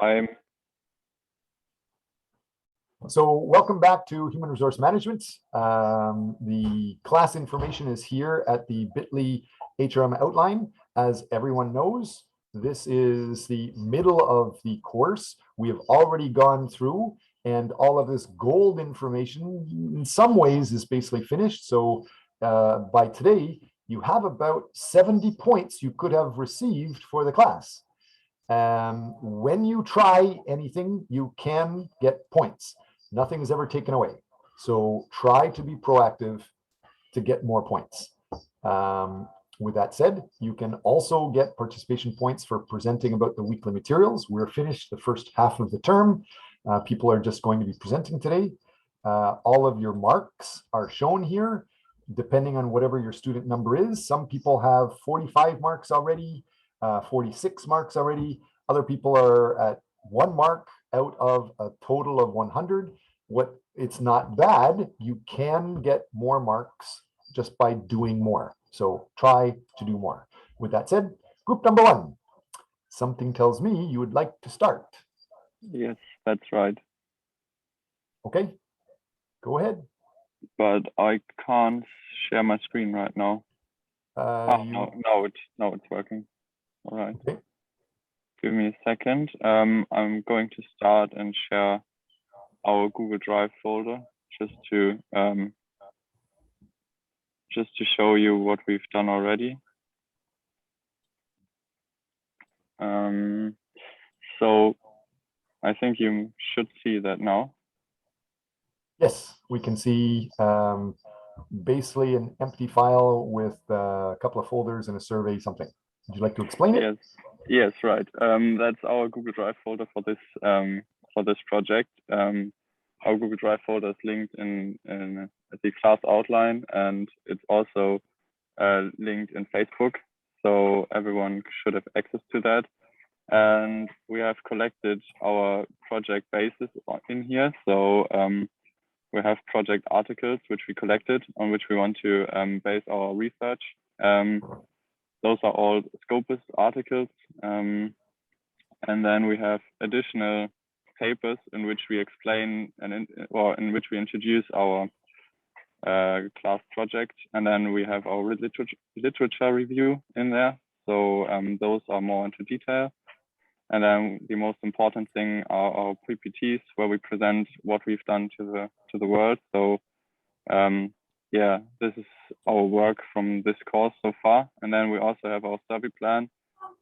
I'm So welcome back to Human Resource Management. The class information is here at the bit.ly HRM outline. As everyone knows, this is the middle of the course. We have already gone through, and all of this gold information in some ways is basically finished. So by today, you have about 70 points you could have received for the class. When you try anything, you can get points. Nothing is ever taken away. So try to be proactive to get more points. With that said, you can also get participation points for presenting about the weekly materials. We're finished the first half of the term. People are just going to be presenting today. All of your marks are shown here, depending on whatever your student number is. Some people have 45 marks already, 46 marks already. Other people are at 1 mark out of a total of 100. It's not bad. You can get more marks just by doing more. So try to do more. With that said, group number 1. Something tells me you would like to start. Yes, that's right. Okay, go ahead. But I can't share my screen right now. No, it's working. All right. Okay. Give me a second. I'm going to start and share our Google Drive folder just to show you what we've done already. So I think you should see that now. Yes, we can see basically an empty file with a couple of folders and a survey something. Would you like to explain it? Yes, right. That's our Google Drive folder for this project. Our Google Drive folder is linked in the class outline, and it's also linked in Facebook, so everyone should have access to that. And we have collected our project bases in here. So we have project articles which we collected, on which we want to base our research. Those are all Scopus articles. And then we have additional papers in which we explain or in which we introduce our class project. And then we have our literature review in there. So those are more into detail. And then the most important thing are our PPTs, where we present what we've done to the world. So yeah, this is our work from this course so far. And then we also have our survey plan.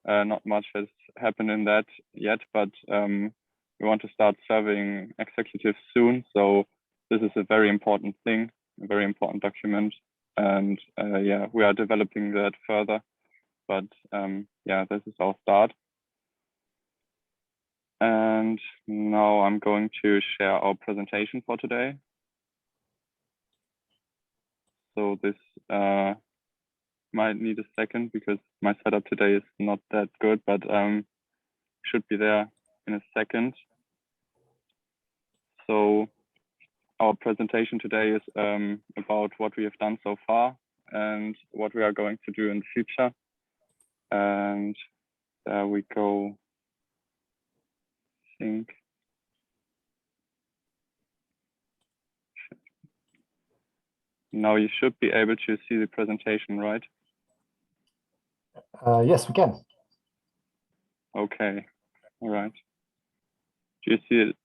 Not much has happened in that yet, but we want to start surveying executives soon. So this is a very important thing, a very important document. And yeah, we are developing that further. But yeah, this is our start. And now I'm going to share our presentation for today. So this might need a second because my setup today is not that good, but should be there in a second. So our presentation today is about what we have done so far and what we are going to do in the future. And there we go. I think. Now you should be able to see the presentation, right? Yes, we can. Okay, all right. Do you see it?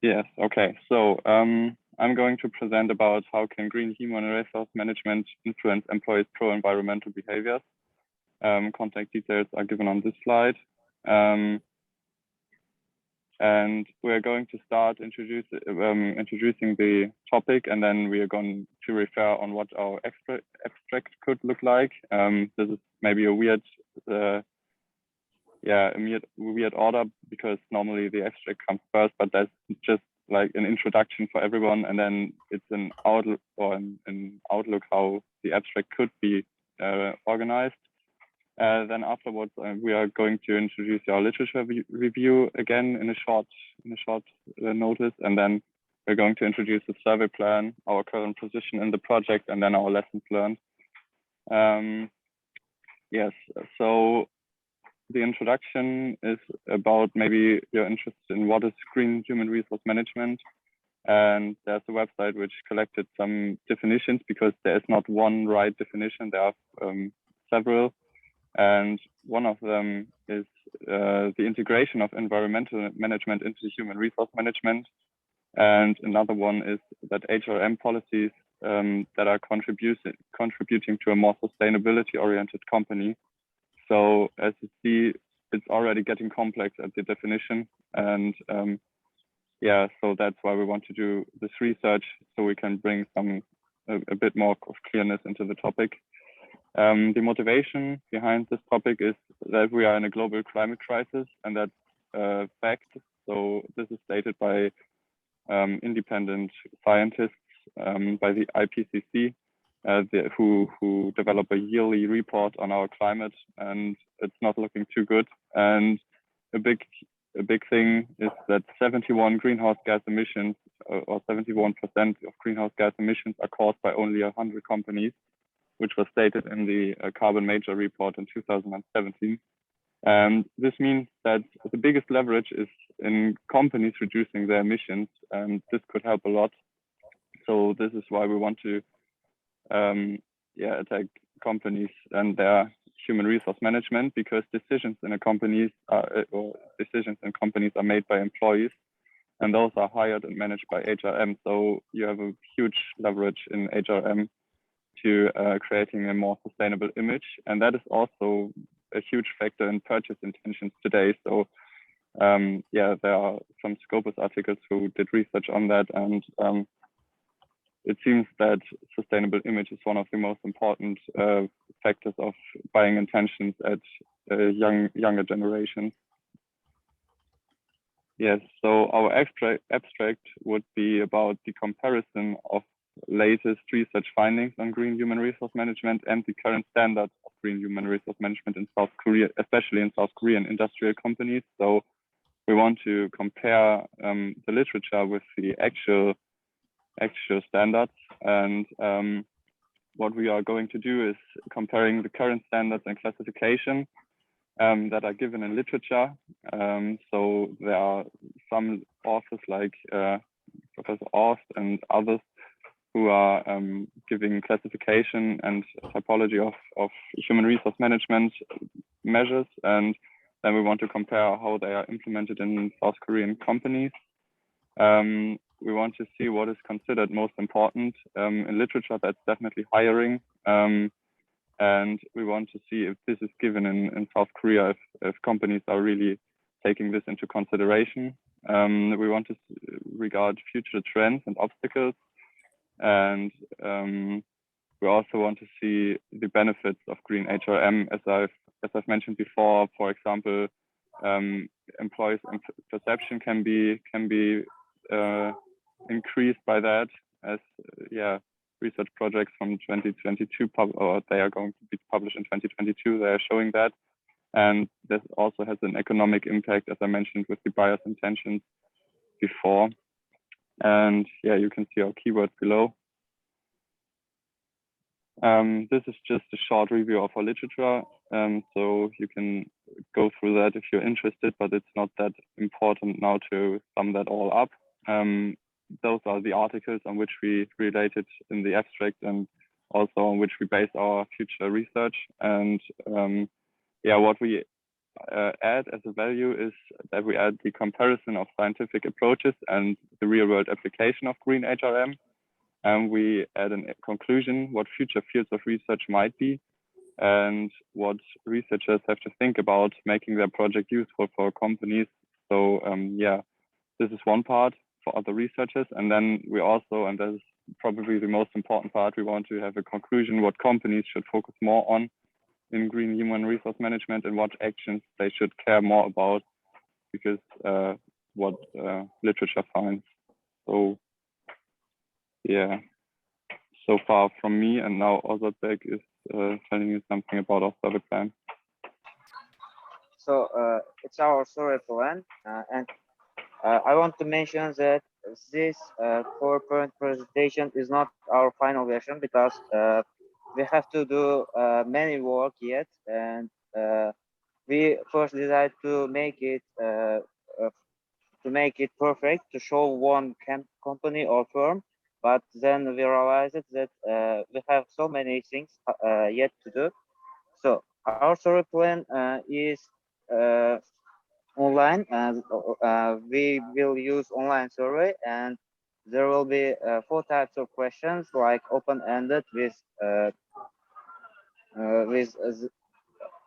Yes, okay. So I'm going to present about how can green human resource management influence employees' pro-environmental behaviors. Contact details are given on this slide. And we're going to start introducing the topic, and then we are going to refer on what our abstract could look like. This is maybe a weird, weird order because normally the abstract comes first, but that's just like an introduction for everyone, and then it's an outlook or an outlook how the abstract could be organized. Then afterwards, we are going to introduce our literature review again in a short notice, and then we're going to introduce the survey plan, our current position in the project, and then our lessons learned. Yes, so the introduction is about maybe you're interested in what is green human resource management. And there's a website which collected some definitions because there is not one right definition. There are several. And one of them is the integration of environmental management into human resource management. And another one is that HRM policies that are contributing to a more sustainability-oriented company. So as you see, it's already getting complex at the definition. And yeah, so that's why we want to do this research so we can bring a bit more of clearness into the topic. The motivation behind this topic is that we are in a global climate crisis, and that's a fact. So this is stated by independent scientists, by the IPCC, who develop a yearly report on our climate, and it's not looking too good. And a big thing is that 71 greenhouse gas emissions, or 71% of greenhouse gas emissions, are caused by only 100 companies, which was stated in the Carbon Major report in 2017. And this means that the biggest leverage is in companies reducing their emissions, and this could help a lot. So this is why we want to attack companies and their human resource management, because decisions in companies are made by employees, and those are hired and managed by HRM. So you have a huge leverage in HRM to creating a more sustainable image, and that is also a huge factor in purchase intentions today. So there are some Scopus articles who did research on that, and it seems that sustainable image is one of the most important factors of buying intentions at younger generations. Yes, so our abstract would be about the comparison of latest research findings on green human resource management and the current standards of green human resource management in South Korea, especially in South Korean industrial companies. So we want to compare the literature with the actual standards, and what we are going to do is comparing the current standards and classification that are given in literature. So there are some authors like Professor Orst and others who are giving classification and typology of human resource management measures, and then we want to compare how they are implemented in South Korean companies. We want to see what is considered most important in literature. That's definitely hiring. And we want to see if this is given in South Korea, if companies are really taking this into consideration. We want to regard future trends and obstacles. And we also want to see the benefits of green HRM, as I've mentioned before. For example, employees' perception can be increased by that, as research projects from 2022, or they are going to be published in 2022, they are showing that. And this also has an economic impact, as I mentioned, with the buyer's intentions before. And you can see our keywords below. This is just a short review of our literature. So you can go through that if you're interested, but it's not that important now to sum that all up. Those are the articles on which we related in the abstract, and also on which we base our future research. And what we add as a value is that we add the comparison of scientific approaches and the real-world application of green HRM. And we add a conclusion what future fields of research might be, and what researchers have to think about making their project useful for companies. So this is one part for other researchers. And then we also, and that is probably the most important part, we want to have a conclusion what companies should focus more on in green human resource management and what actions they should care more about, because what literature finds. So so far from me, and now Ozadbek is telling you something about our survey plan. So it's our survey plan, and I want to mention that this PowerPoint presentation is not our final version, because we have to do many work yet, and we first decided to make it perfect, to show one company or firm, but then we realized that we have so many things yet to do. So our survey plan is uh, online, and we will use online survey, and there will be 4 types of questions, like open-ended with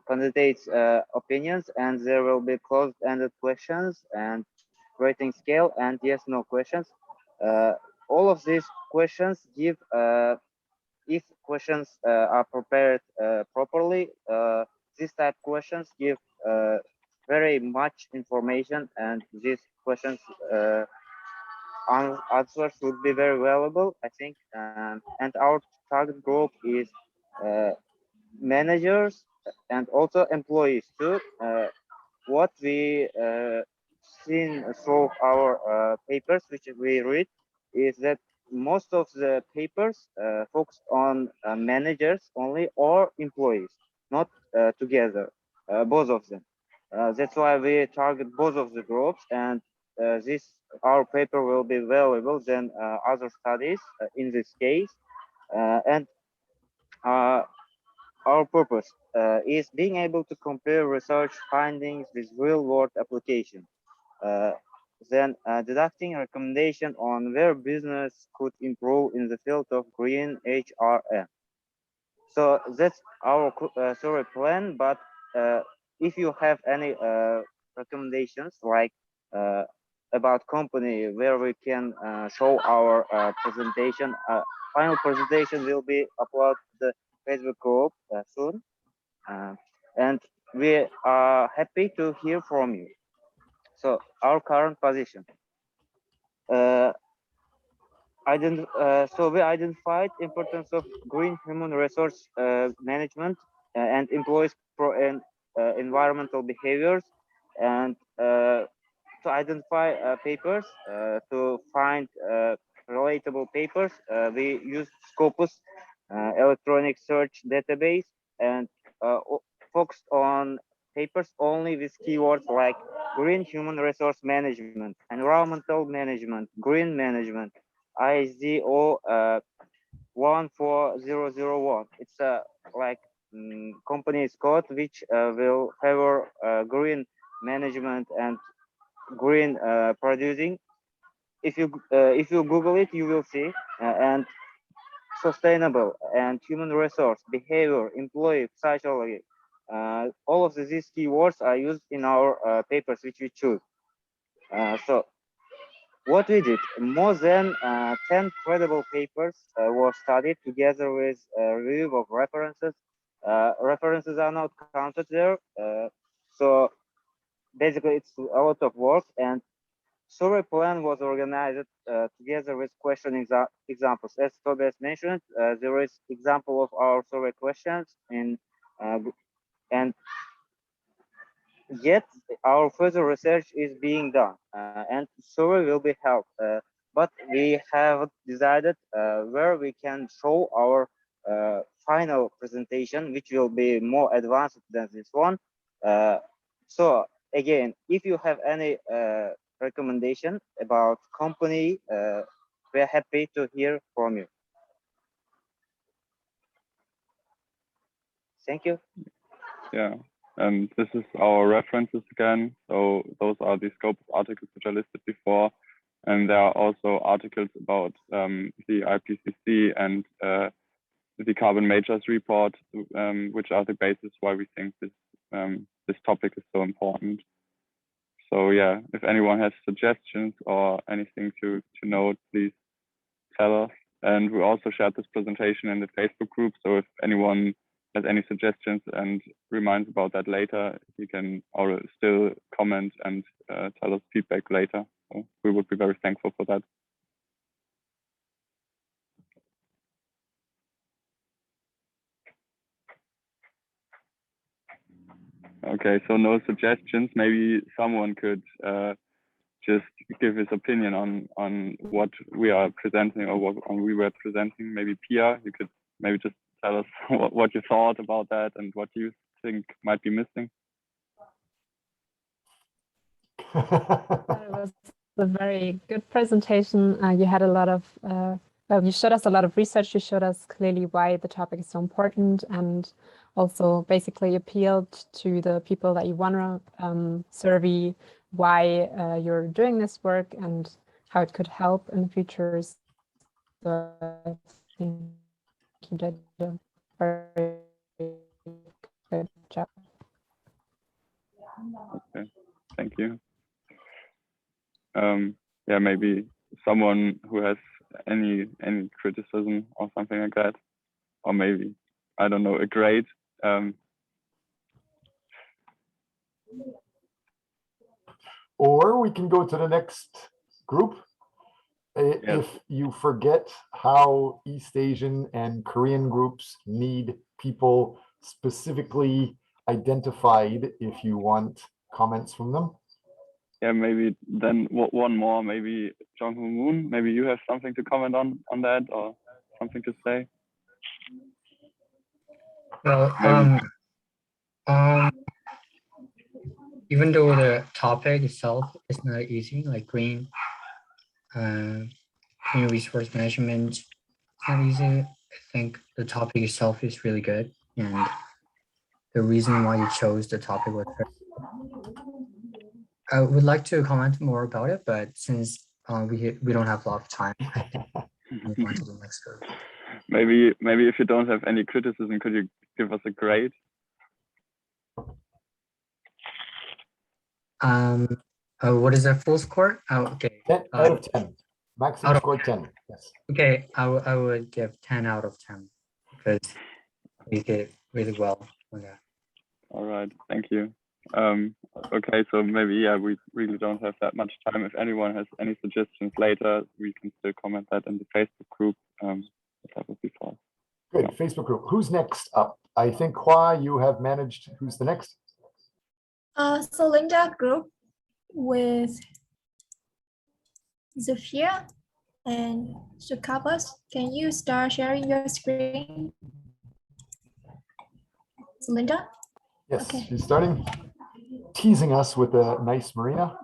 candidates' opinions, and there will be closed-ended questions and rating scale and yes no questions. Uh, all of these questions give if questions are prepared properly, these type questions give very much information, and these questions answers would be very valuable, I think. And our target group is uh, managers and also employees too. What we seen through our papers, which we read, is that most of the papers focus on managers only or employees, not together, both of them. That's why we target both of the groups, and this our paper will be valuable than other studies in this case. And uh, our purpose is being able to compare research findings with real-world application, uh, then deducting recommendation on where business could improve in the field of green HRM. So that's our survey plan. But if you have any recommendations, like uh, about company where we can show our presentation, final presentation will be uploaded to the Facebook group soon, uh, and we are happy to hear from you. So our current position. Uh, so we identified importance of green human resource management and employees pro and environmental behaviors, and to identify papers, to find relatable papers. We used Scopus electronic search database, and focused on papers only with keywords like green human resource management, environmental management, green management, ISO 14001. It's a like company's code which will favor green management and green producing. If you Google it, you will see. And sustainable and human resource, behavior, employee psychology. All of these keywords are used in our papers which we choose. So what we did, more than 10 credible papers were studied together with a review of references. References are not counted there. So basically it's a lot of work, and survey plan was organized together with question examples. As Tobias mentioned, there is example of our survey questions uh, and yet our further research is being done, and survey will be held. But we have decided where we can show our final presentation, which will be more advanced than this one. Uh, so again, if you have any recommendation about company, we're happy to hear from you. Thank you. Yeah, and this is our references again. So those are the scope of articles which I listed before. And there are also articles about the IPCC and the Carbon Majors report, which are the basis why we think this topic is so important. So yeah, if anyone has suggestions or anything to note, please tell us. And we also shared this presentation in the Facebook group. So if anyone has any suggestions and reminds about that later, you can still comment and tell us feedback later. So we would be very thankful for that. Okay, so no suggestions. Maybe someone could just give his opinion on what we are presenting or what we were presenting. Maybe Pia, you could maybe just tell us what you thought about that and what you think might be missing. It was a very good presentation. You had a lot of, well, you showed us a lot of research. You showed us clearly why the topic is so important, and also basically appealed to the people that you want to survey why you're doing this work and how it could help in the future. So I think you did a very good job. Okay, thank you. Yeah, maybe someone who has any criticism or something like that, or maybe, I don't know, a grade. Or we can go to the next group. Yes. If you forget how East Asian and Korean groups need people specifically identified, if you want comments from them. Yeah, maybe then one more, maybe Jong Hoo Moon, maybe you have something to comment on that, or something to say. Well, even though the topic itself is not easy, like green resource management, it's not easy. I think the topic itself is really good, and the reason why you chose the topic was very good. I would like to comment more about it, but since we don't have a lot of time, I think we'll move on to the next group. Maybe if you don't have any criticism, could you give us a grade? What is the full score? Oh, okay. 10 out of 10. Maximum score 10. Yes. Okay, I would give 10 out of 10 because we did really well on that. All right, thank you. Okay, so maybe, yeah, we really don't have that much time. If anyone has any suggestions later, we can still comment that in the Facebook group. That would be fine. Good. Facebook group. Who's next up? I think Hua, you have managed. Who's the next? So Linda group with Zafia and Shukabas. Can you start sharing your screen? So Linda? Yes, Okay. she's starting. Teasing us with a nice marina.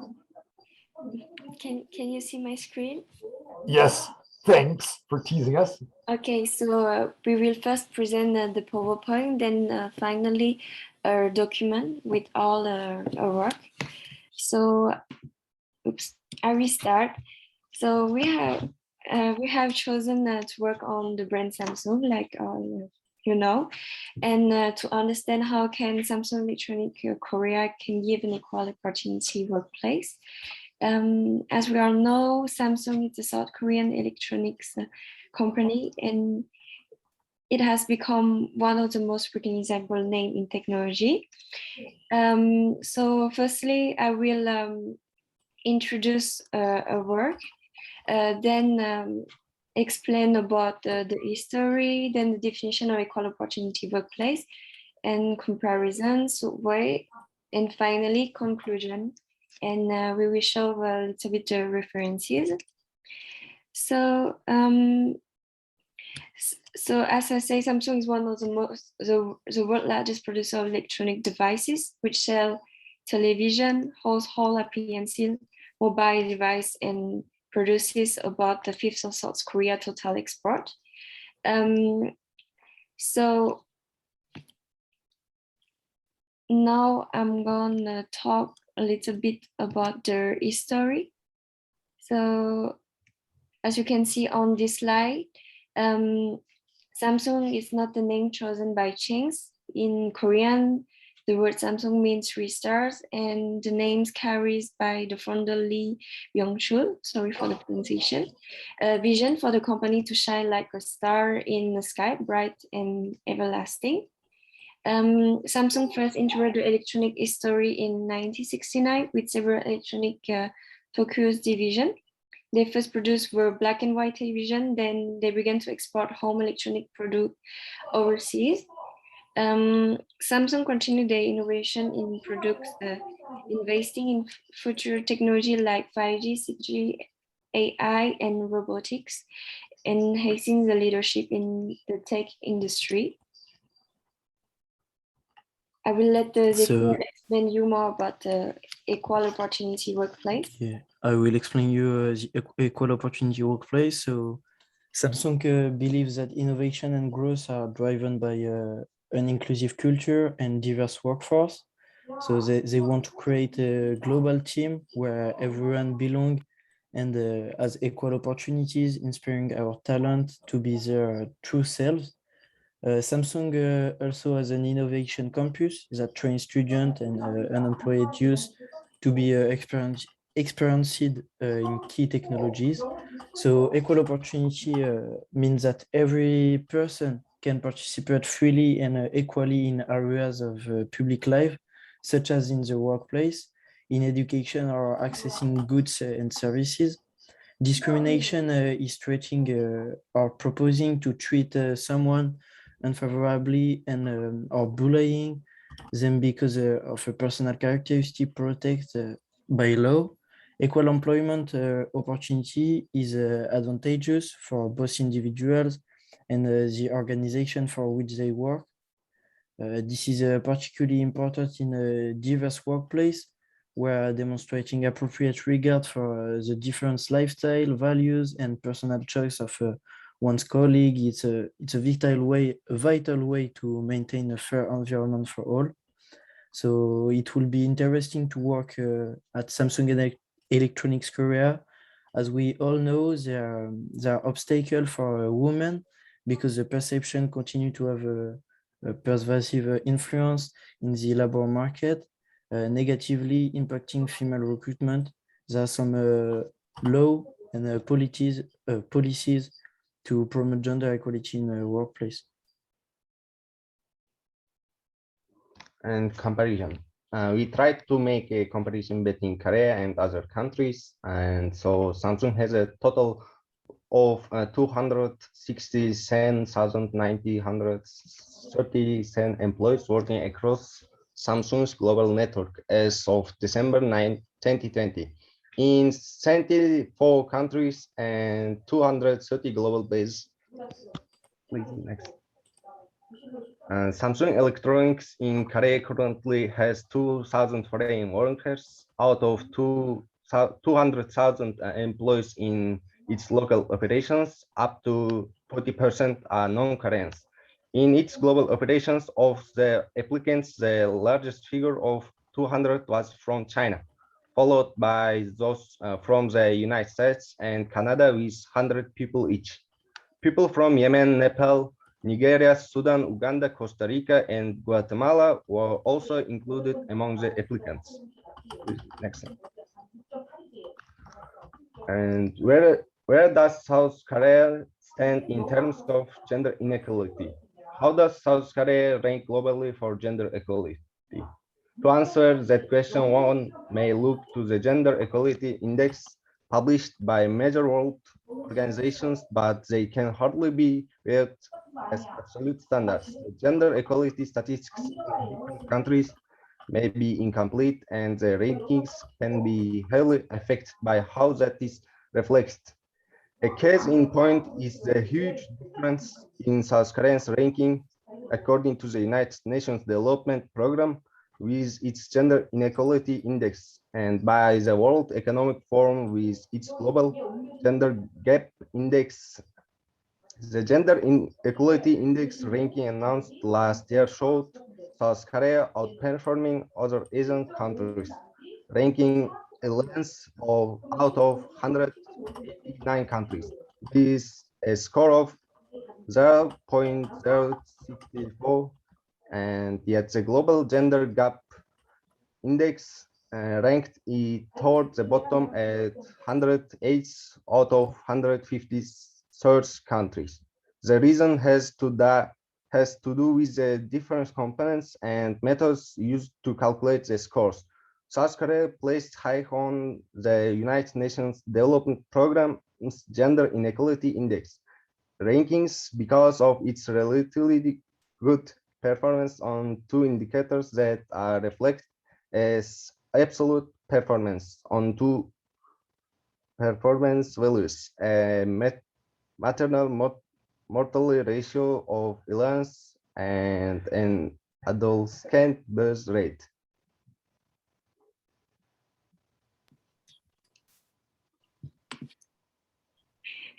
Can you see my screen? Yes, thanks for teasing us. Okay, so we will first present the PowerPoint, then finally our document with all our work. So, oops, I restart. So we have chosen to work on the brand Samsung, like you know, and to understand how can Samsung Electronics Korea can give an equal opportunity workplace. As we all know, Samsung is a South Korean electronics company, and it has become one of the most recognizable names in technology. So firstly, I will introduce a work, then explain about the history, then the definition of equal opportunity workplace, and comparisons, way, and finally conclusion. And we will show a little bit the references. So, so as I say, Samsung is one of the world's largest producer of electronic devices, which sell television, household appliances, mobile device, and produces about the fifth of South Korea total export. So now I'm gonna talk a little bit about their history. So as you can see on this slide, Samsung is not the name chosen by chance. In Korean, the word Samsung means 3 stars, and the names carries by the founder Lee Byung-chul, sorry for the pronunciation, a vision for the company to shine like a star in the sky, bright and everlasting. Samsung first entered the electronic history in 1969 with several electronic focused division. They first produced were black and white television, then they began to export home electronic product overseas. Samsung continued their innovation in products, investing in future technology like 5G, 6G, AI, and robotics, enhancing the leadership in the tech industry. I will let the explain you more about the equal opportunity workplace? Yeah, I will explain you the equal opportunity workplace. So Samsung believes that innovation and growth are driven by an inclusive culture and diverse workforce. So they want to create a global team where everyone belongs and has equal opportunities, inspiring our talent to be their true selves. Samsung also has an innovation campus that trains students and unemployed youth to be experienced in key technologies. So equal opportunity means that every person can participate freely and equally in areas of public life, such as in the workplace, in education, or accessing goods and services. Discrimination is treating or proposing to treat someone unfavorably and or bullying them because of a personal characteristic protected by law. Equal employment opportunity is advantageous for both individuals and the organization for which they work. This is particularly important in a diverse workplace where demonstrating appropriate regard for the different lifestyle, values, and personal choice of one's colleague. It's a vital way to maintain a fair environment for all. So it will be interesting to work at Samsung Electronics Korea. As we all know, there are obstacles for women because the perception continue to have a pervasive influence in the labor market, negatively impacting female recruitment. There are some law and policies to promote gender equality in the workplace. And comparison. We tried to make a comparison between Korea and other countries, and so Samsung has a total of 267,930 employees working across Samsung's global network as of December 9, 2020, in 74 countries and 230 global bases. Please, next. Samsung Electronics in Korea currently has 2,000 foreign workers out of 200,000 employees in its local operations. Up to 40% are non-Koreans. In its global operations of the applicants, the largest figure of 200 was from China, followed by those from the United States and Canada with 100 people each. People from Yemen, Nepal, Nigeria, Sudan, Uganda, Costa Rica, and Guatemala were also included among the applicants. Next slide. And where does South Korea stand in terms of gender inequality? How does South Korea rank globally for gender equality? To answer that question, one may look to the Gender Equality Index published by major world organizations, but they can hardly be read as absolute standards. The gender equality statistics in different countries may be incomplete, and the rankings can be heavily affected by how that is reflected. A case in point is the huge difference in South Korea's ranking according to the United Nations Development Programme with its Gender Inequality Index, and by the World Economic Forum with its Global Gender Gap Index. The Gender Inequality Index ranking announced last year showed South Korea outperforming other Asian countries, ranking 11th out of 189 countries, with a score of 0.064, and yet the Global Gender Gap Index ranked it toward the bottom at 108th out of 153 countries. The reason has to do with the different components and methods used to calculate the scores. South Korea placed high on the United Nations Development Programme's Gender Inequality Index rankings because of its relatively good performance on two indicators that are reflected as absolute performance on two performance values, a maternal mortality ratio of 11 and an adolescent birth rate.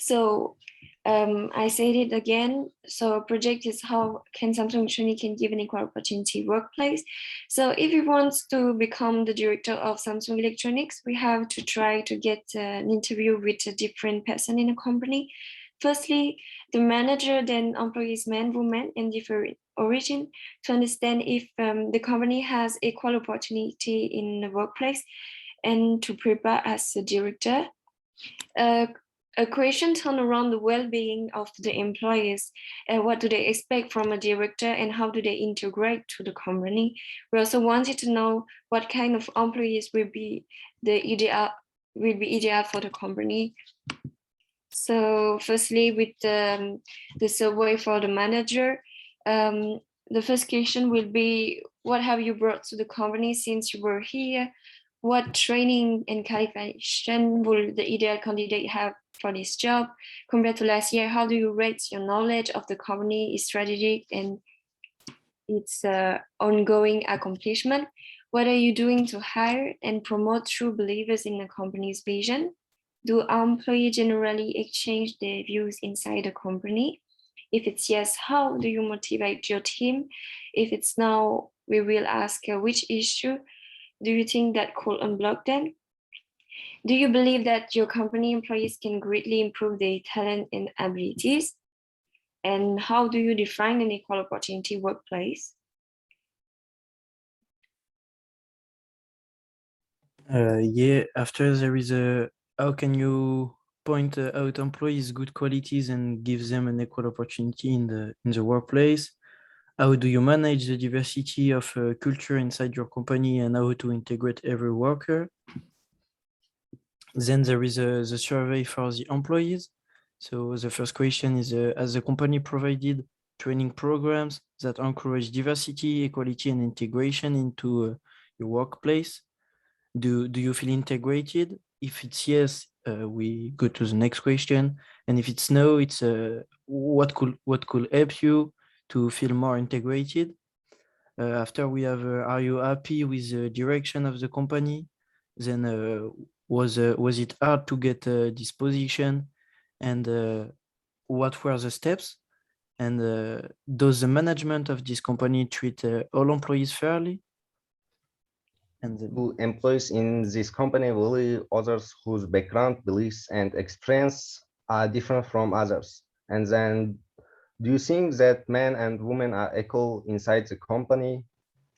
So I said it again. So a project is how can Samsung Electronics can give an equal opportunity workplace. So if you want to become the director of Samsung Electronics, we have to try to get an interview with a different person in a company. Firstly, the manager, then employees, men, women, and different origin, to understand if the company has equal opportunity in the workplace, and to prepare as a director. A question turn around the well-being of the employees. What do they expect from a director, and how do they integrate to the company? We also wanted to know what kind of employees will be ideal for the company. So firstly, with the survey for the manager, the first question will be, what have you brought to the company since you were here? What training and qualification will the ideal candidate have for this job? Compared to last year, how do you rate your knowledge of the company, its strategic and its ongoing accomplishment? What are you doing to hire and promote true believers in the company's vision? Do employees generally exchange their views inside the company? If it's yes, how do you motivate your team? If it's no, we will ask which issue do you think that could unblock them? Do you believe that your company employees can greatly improve their talent and abilities? And how do you define an equal opportunity workplace? Yeah, after there is a, how can you point out employees' good qualities and give them an equal opportunity in the workplace? How do you manage the diversity of culture inside your company and how to integrate every worker? Then there is the survey for the employees. So the first question is, has the company provided training programs that encourage diversity, equality, and integration into your workplace? Do you feel integrated? If it's yes, we go to the next question. And if it's no, it's what could help you to feel more integrated? After we have, are you happy with the direction of the company? Then was it hard to get this position? And what were the steps? And does the management of this company treat all employees fairly? And Do employees in this company value others whose background, beliefs, and experience are different from others? And then, do you think that men and women are equal inside the company?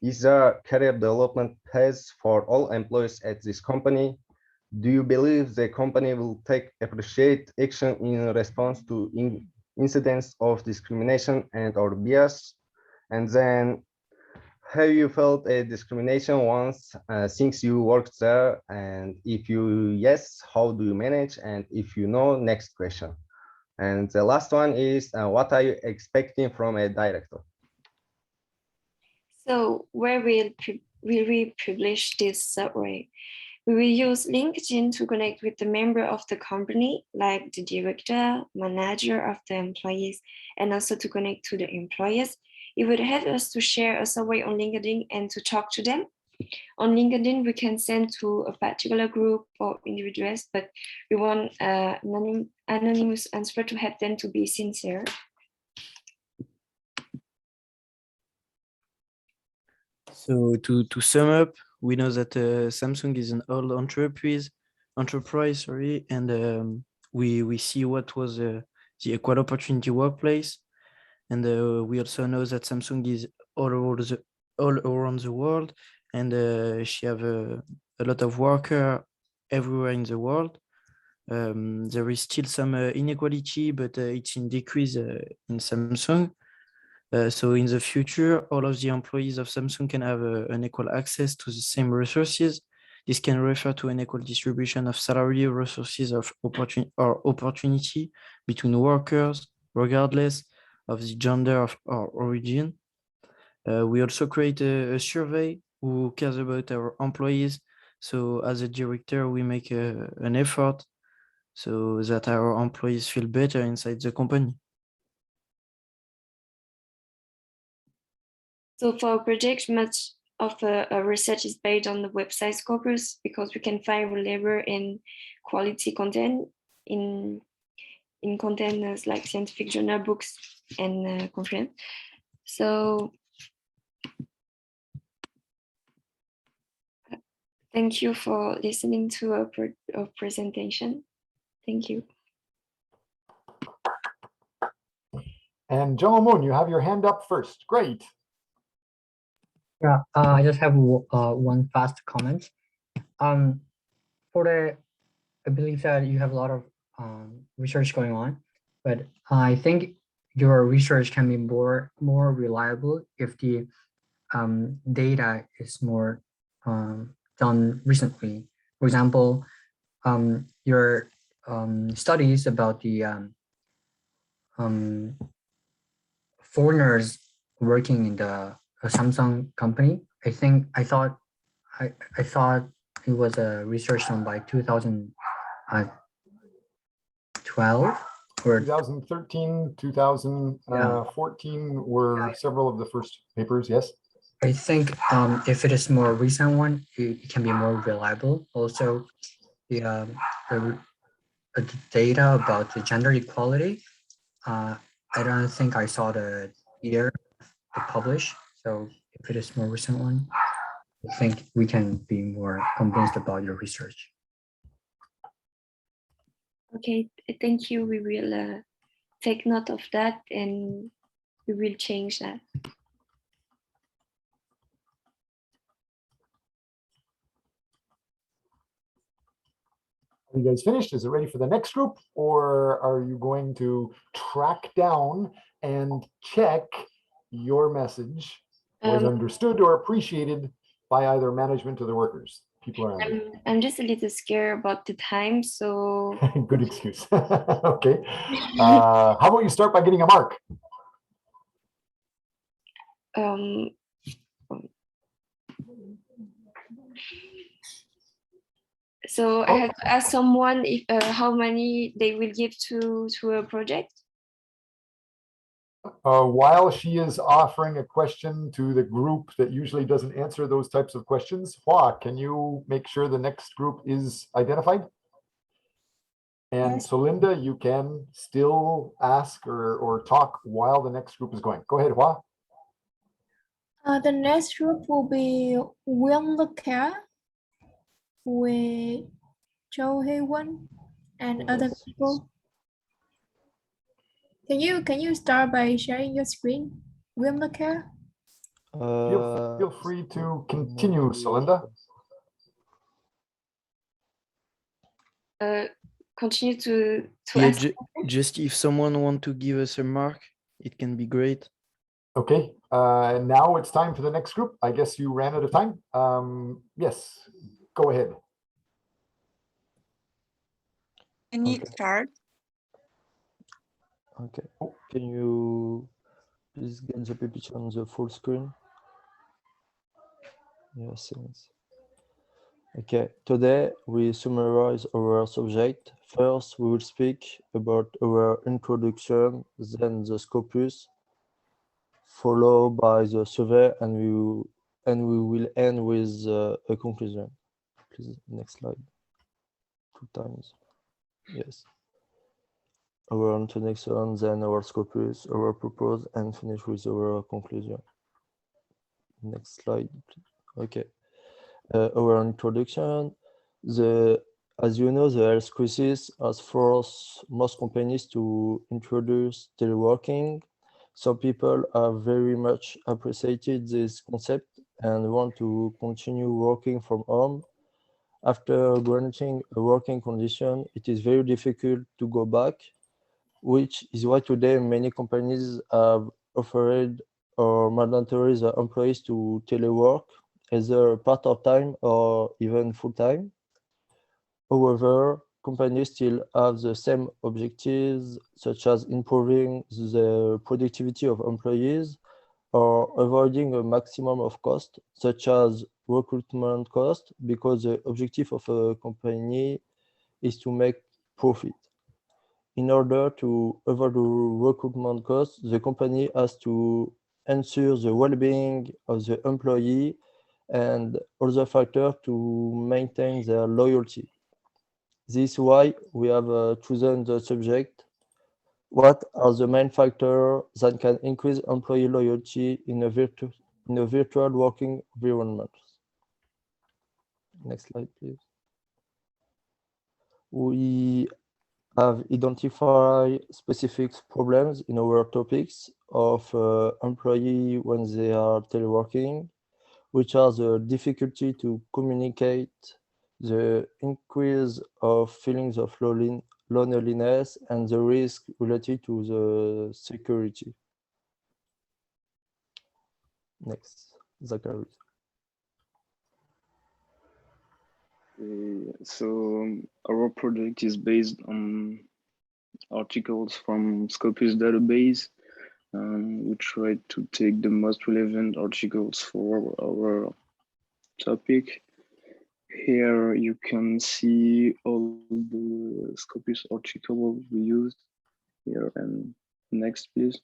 Is there career development paths for all employees at this company? Do you believe the company will take appropriate action in response to incidents of discrimination and or bias? And then, have you felt a discrimination once since you worked there? And if you yes, how do you manage? And if you know, next question. And the last one is, what are you expecting from a director? So where will we publish this survey? We will use LinkedIn to connect with the member of the company, like the director, manager of the employees, and also to connect to the employers. It would help us to share a survey on LinkedIn and to talk to them. On LinkedIn, we can send to a particular group or individuals, but we want an anonymous answer to help them to be sincere. So to sum up, we know that Samsung is an old enterprise, sorry, and we see what was the equal opportunity workplace, and we also know that Samsung is all around the world, and she have a lot of workers everywhere in the world. There is still some inequality, but it's in decrease in Samsung. So in the future, all of the employees of Samsung can have an equal access to the same resources. This can refer to an equal distribution of salary, resources, of opportunity between workers, regardless of the gender or origin. We also create a survey who cares about our employees. So as a director, we make an effort so that our employees feel better inside the company. So for our project, much of our research is based on the website Scopus because we can find reliable and quality content in in content like scientific journal, books, and conference. So thank you for listening to our presentation. Thank you. And Joe Moon, you have your hand up first. Great. Yeah, I just have one fast comment. I believe that you have a lot of research going on, but I think your research can be more reliable if the data is more done recently. For example, your studies about the foreigners working in the Samsung company. I thought it was a research done by 2012 or 2013, 2014 were several of the first papers, yes. I think if it is more recent one, it can be more reliable. Also, the data about the gender equality, I don't think I saw the year to publish. So if it is more recent one, I think we can be more convinced about your research. Okay, thank you. We will take note of that and we will change that. Are you guys finished? Is it ready for the next group? Or are you going to track down and check your message was understood or appreciated by either management or the workers, people around you? I'm just a little scared about the time, so. Good excuse. Okay. How about you start by getting a mark? So I have to ask someone if how many they will give to a project. While she is offering a question to the group that usually doesn't answer those types of questions, Hua, can you make sure the next group is identified? And Yes. so, Linda, you can still ask or talk while the next group is going. Go ahead, Hua. The next group will be Wilmcare with Joe Haywon and other people. Can you start by sharing your screen, Wilmcare? Feel free to continue, Celinda. Continue to Yeah, ask. just if someone want to give us a mark, it can be great. Okay, now it's time for the next group. I guess you ran out of time. Yes, go ahead. Can you start? Okay. Can you please get the picture on the full screen? Yes, thanks. Okay, today we summarize our subject. First, we will speak about our introduction, then the scopus, followed by the survey, and we will end with a conclusion. Please, next slide. 2 times. Yes. Our introduction, then our scopus, our purpose, and finish with our conclusion. Next slide, please. Okay. Our introduction, as you know, the health crisis has forced most companies to introduce teleworking. Some people have very much appreciated this concept and want to continue working from home. After granting a working condition, it is very difficult to go back, which is why today many companies have offered or mandatory the employees to telework, either part-time or even full-time. However, companies still have the same objectives, such as improving the productivity of employees or avoiding a maximum of cost, such as recruitment cost, because the objective of a company is to make profit. In order to avoid the recruitment costs, the company has to ensure the well-being of the employee and other factors to maintain their loyalty. This is why we have chosen the subject What are the main factors that can increase employee loyalty in a virtual working environment? Next slide, please. We have identified specific problems in our topics of employee when they are teleworking, which are the difficulty to communicate, the increase of feelings of loneliness, and the risk related to the security. Next, Zachary. Our project is based on articles from Scopus database. We tried to take the most relevant articles for our topic. Here you can see all the Scopus articles we used here. And next, please.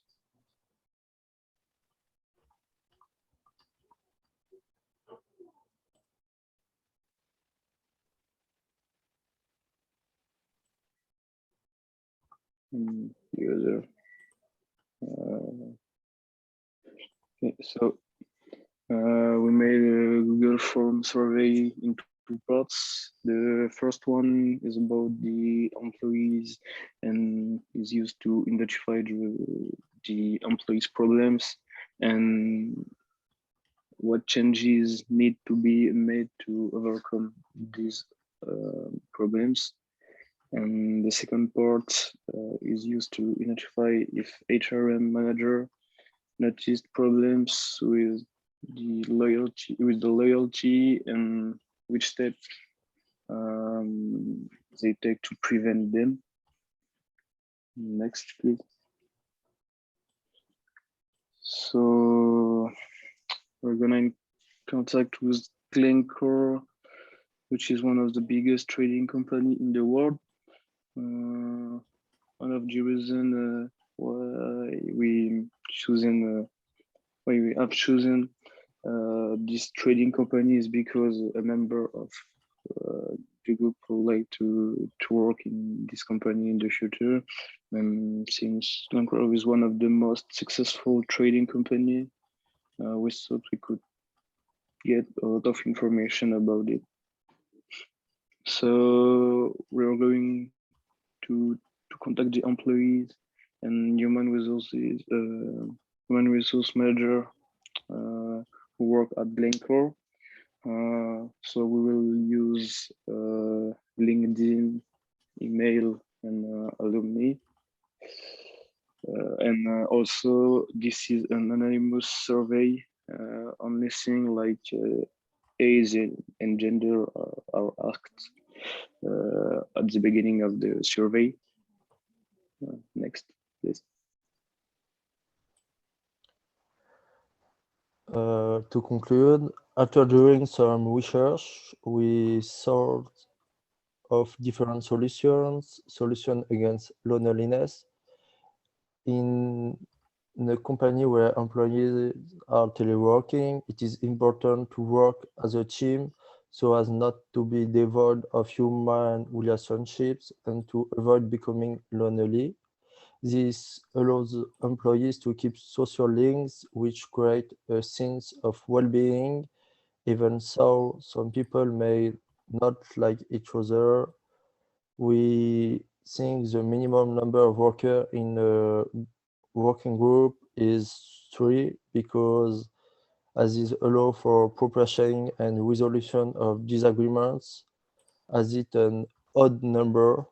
User. Okay, so we made a Google form survey in two parts. The first one is about the employees and is used to identify the employees' problems and what changes need to be made to overcome these problems. And the second part is used to identify if HRM manager noticed problems with the loyalty and which steps they take to prevent them. Next, please. So we're gonna in contact with Glencore, which is one of the biggest trading company in the world. One of the reasons why we have chosen this trading company is because a member of the group would like to work in this company in the future. And since Glencore is one of the most successful trading company, we thought we could get a lot of information about it. So we're going to contact the employees and human resource manager who work at Glencore. So we will use LinkedIn, email, and alumni. And also, this is an anonymous survey. Only thing like age and gender are asked at the beginning of the survey. Next, please. To conclude, after doing some research, we thought of different solutions against loneliness. In a company where employees are teleworking, it is important to work as a team so as not to be devoid of human relationships and to avoid becoming lonely. This allows employees to keep social links, which create a sense of well-being, even though some people may not like each other. We think the minimum number of workers in a working group is 3 because as it allows for proper sharing and resolution of disagreements, as it an odd number.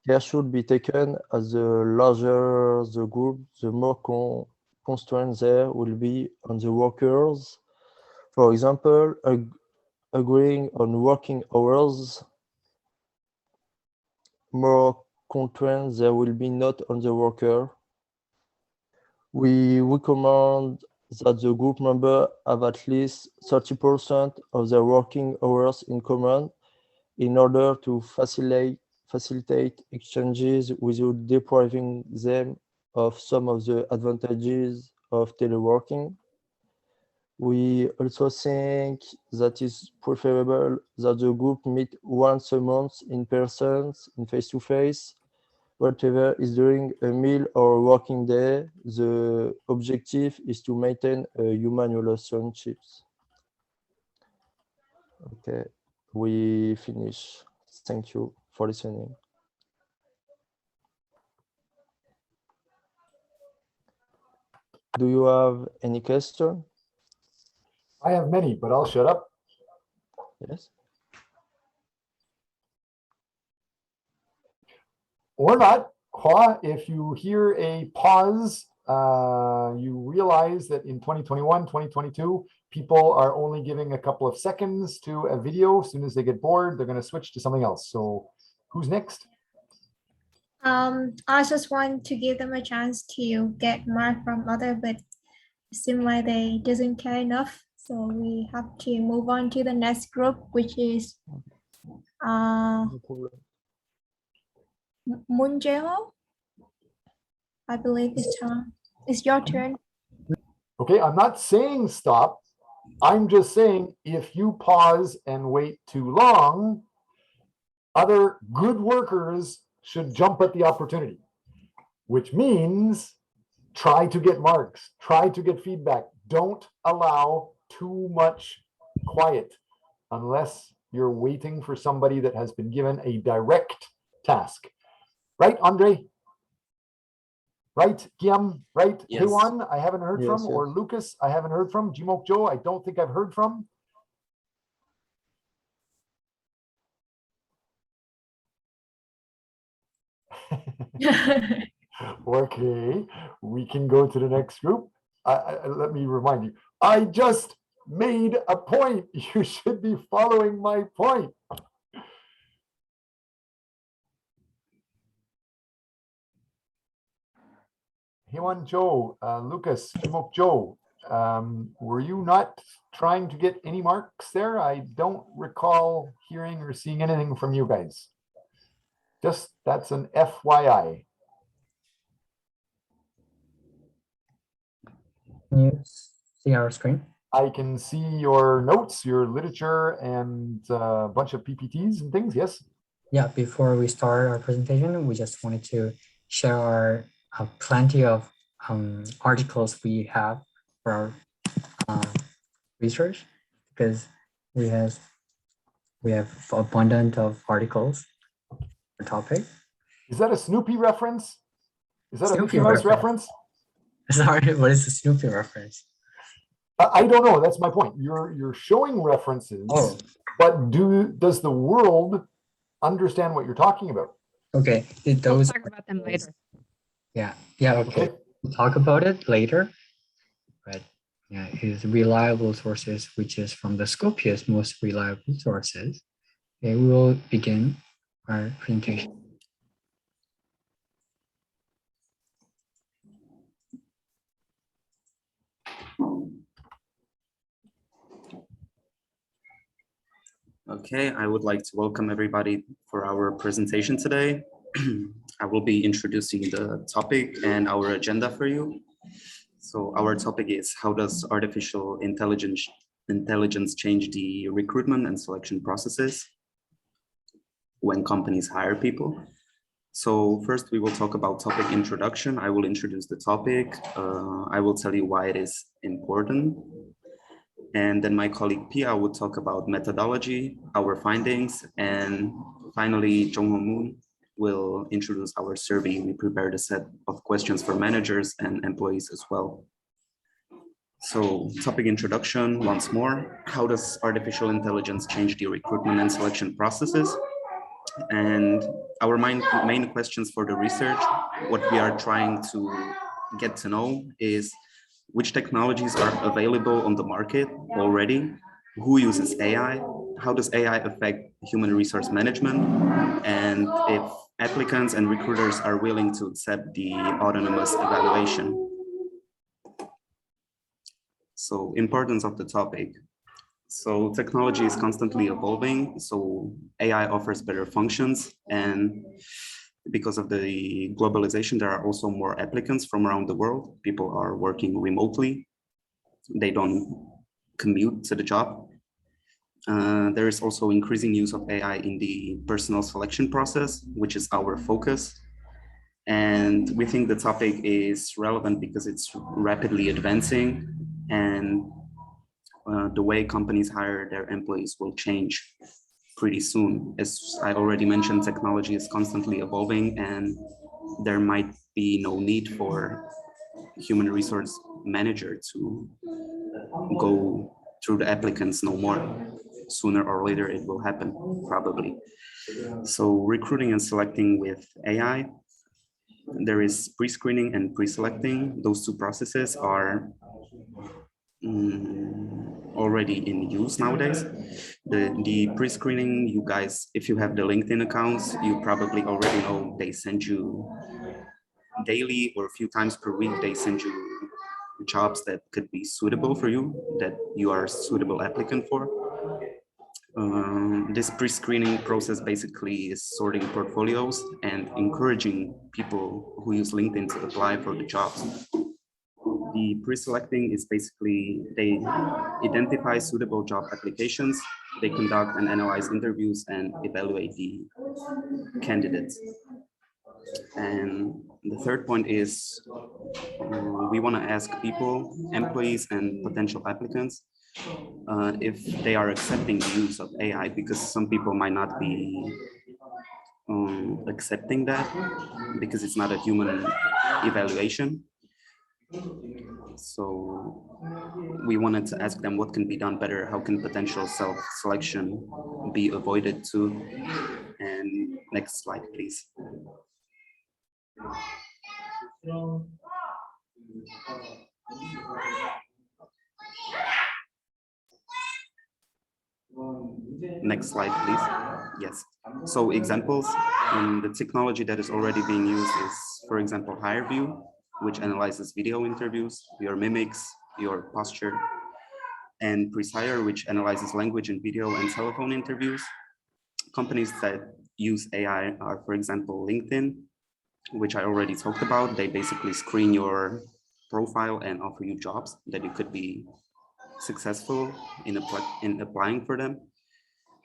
Care should be taken as the larger the group, the more constraints there will be on the workers. For example, agreeing on working hours, more constraints there will be not on the worker. We recommend that the group member have at least 30% of their working hours in common in order to facilitate exchanges without depriving them of some of the advantages of teleworking. We also think that it's preferable that the group meet once a month in person, in face-to-face, whatever is during a meal or working day. The objective is to maintain a human relationships. Okay, we finish. Thank you for listening. Do you have any question? I have many, but I'll shut up. Yes. Or not. If you hear a pause, you realize that in 2021, 2022, people are only giving a couple of seconds to a video. As soon as they get bored, they're going to switch to something else. So who's next? I just want to give them a chance to get mark from other, but it seems like they doesn't care enough. So we have to move on to the next group, which is Moon Jae-ho. I believe it's your turn. Okay, I'm not saying stop. I'm just saying if you pause and wait too long, other good workers should jump at the opportunity, which means try to get marks, try to get feedback. Don't allow too much quiet unless you're waiting for somebody that has been given a direct task. Right, Andre? Right, Guillaume? Right, Yes. Hewan, I haven't heard from, Yes. or Lucas, I haven't heard from. Jimok Joe, I don't think I've heard from. Okay, we can go to the next group. Let me remind you, I just made a point. You should be following my point. Hewan Joe, Lucas, Jimok Joe, were you not trying to get any marks there? I don't recall hearing or seeing anything from you guys. Just that's an FYI. Can you see our screen? I can see your notes, your literature, and a bunch of PPTs and things, yes? Yeah, before we start our presentation, we just wanted to share our plenty of articles we have for our research, because we have abundant of articles per topic. Is that a Snoopy reference? Is that Snoopy a Mickey Mouse reference? Sorry, what is the Snoopy reference? I don't know. That's my point. You're showing references, but does the world understand what you're talking about? Okay, We'll those talk about them later. Yeah, okay. We'll talk about it later. But yeah, his reliable sources, which is from the Scopia's most reliable sources. Okay, we will begin our presentation. Okay, I would like to welcome everybody for our presentation today. I will be introducing the topic and our agenda for you. So our topic is, how does artificial intelligence change the recruitment and selection processes when companies hire people? So first we will talk about topic introduction. I will introduce the topic. I will tell you why it is important. And then my colleague Pia will talk about methodology, our findings, and finally Jong-ho Moon will introduce our survey. We prepared a set of questions for managers and employees as well. So topic introduction once more. How does artificial intelligence change the recruitment and selection processes? And our main questions for the research, what we are trying to get to know is which technologies are available on the market already, who uses AI, how does AI affect human resource management, and if applicants and recruiters are willing to accept the autonomous evaluation. So importance of the topic. So technology is constantly evolving, so AI offers better functions, and because of the globalization, there are also more applicants from around the world. People are working remotely. They don't commute to the job. There is also increasing use of AI in the personal selection process, which is our focus. And we think the topic is relevant because it's rapidly advancing, and the way companies hire their employees will change pretty soon. As I already mentioned, technology is constantly evolving, and there might be no need for human resource manager to go through the applicants no more. Sooner or later it will happen, probably. So recruiting and selecting with AI, there is pre-screening and pre-selecting. Those two processes are already in use nowadays. The pre-screening, you guys, if you have the LinkedIn accounts, you probably already know they send you daily or a few times per week, they send you jobs that could be suitable for you, that you are a suitable applicant for. This pre-screening process basically is sorting portfolios and encouraging people who use LinkedIn to apply for the jobs. The pre-selecting is basically they identify suitable job applications, they conduct and analyze interviews and evaluate the candidates. And the third point is we want to ask people, employees and potential applicants, if they are accepting the use of AI, because some people might not be accepting that because it's not a human evaluation. So we wanted to ask them what can be done better, how can potential self-selection be avoided too. And next slide, please. Next slide, please. Yes. So examples, the technology that is already being used is, for example, HireView, which analyzes video interviews, your mimics, your posture, and Presire, which analyzes language and video and telephone interviews. Companies that use AI are, for example, LinkedIn, which I already talked about. They basically screen your profile and offer you jobs that you could be successful in applying for them.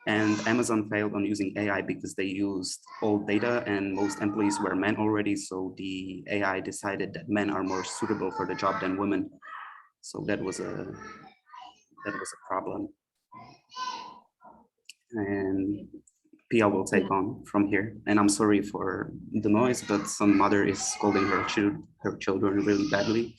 And Amazon failed on using AI because they used old data and most employees were men already. So the AI decided that men are more suitable for the job than women. So that was a problem. And Pia will take on from here. And I'm sorry for the noise, but some mother is scolding her children really badly.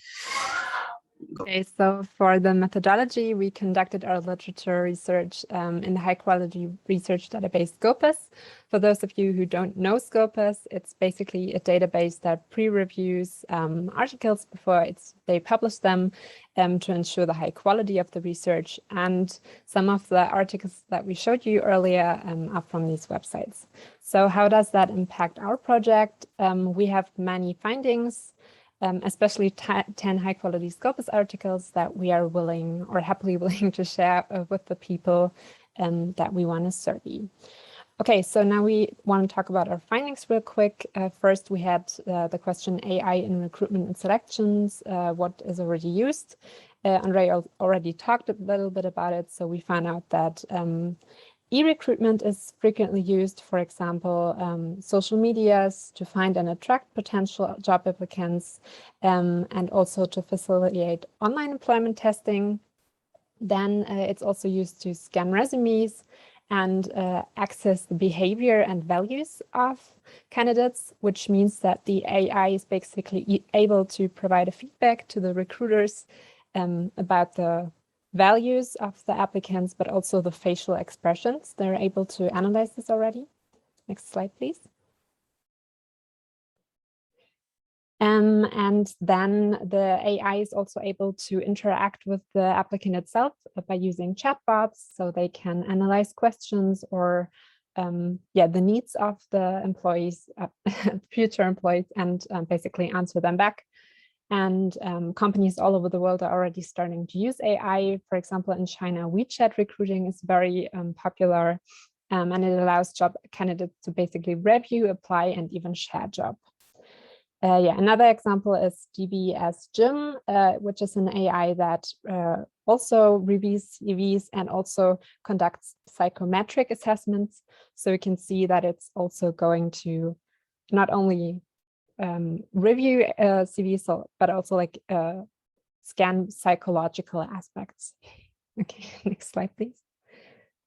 Okay, so for the methodology, we conducted our literature research in the high-quality research database Scopus. For those of you who don't know Scopus, it's basically a database that pre-reviews articles before they publish them to ensure the high quality of the research. And some of the articles that we showed you earlier are from these websites. So how does that impact our project? We have many findings. Especially 10 high-quality Scopus articles that we are willing or happily willing to share with the people that we want to survey. Okay, so now we want to talk about our findings real quick. First, we had the question AI in recruitment and selections, what is already used. Andre already talked a little bit about it, so we found out that e-recruitment is frequently used, for example, social medias to find and attract potential job applicants, and also to facilitate online employment testing. Then it's also used to scan resumes and access the behavior and values of candidates, which means that the AI is basically able to provide a feedback to the recruiters about the values of the applicants, but also the facial expressions. They're able to analyze this already. Next slide, please. And then the AI is also able to interact with the applicant itself by using chatbots, so they can analyze questions or the needs of the employees, future employees, and basically answer them back. And companies all over the world are already starting to use AI. For example, in China, WeChat recruiting is very popular, and it allows job candidates to basically review, apply, and even share job. Another example is DBS Gym, which is an AI that also reviews CVs and also conducts psychometric assessments. So you can see that it's also going to not only review CVs, but also like scan psychological aspects. Okay, next slide, please.